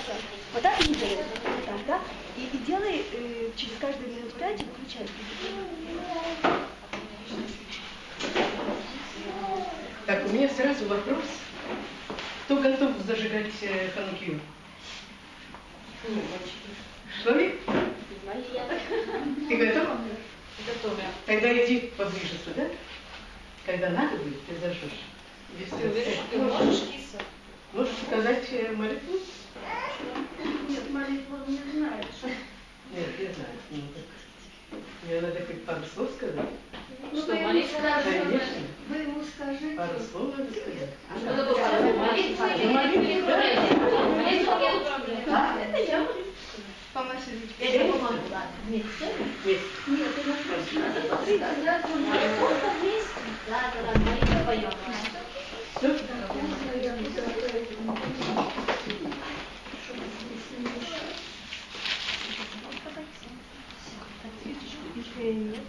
молиться. Вот так и делай. Так, да? И делай через каждые минут 5 выключай. Так, у меня сразу вопрос. Кто готов зажигать ханукию? Что ли? Ты готов? Готовы. Тогда иди поближе сюда. Когда надо будет, ты зажжешь. Ты можешь, Лиса? Можешь сказать молитву? Нет, молитву он не знает. Нет, я знаю. Ну, так. Мне надо хоть пару слов сказать. Ну, что, молитву надо сказать? Конечно. Вы ему скажите. Пару слов надо сказать. Что такое молитва? Молитва. Это я. Помаши. Я не помогу. Вместе? Вместе. Нет, это просто. Да, молитву поем. Все? Нет.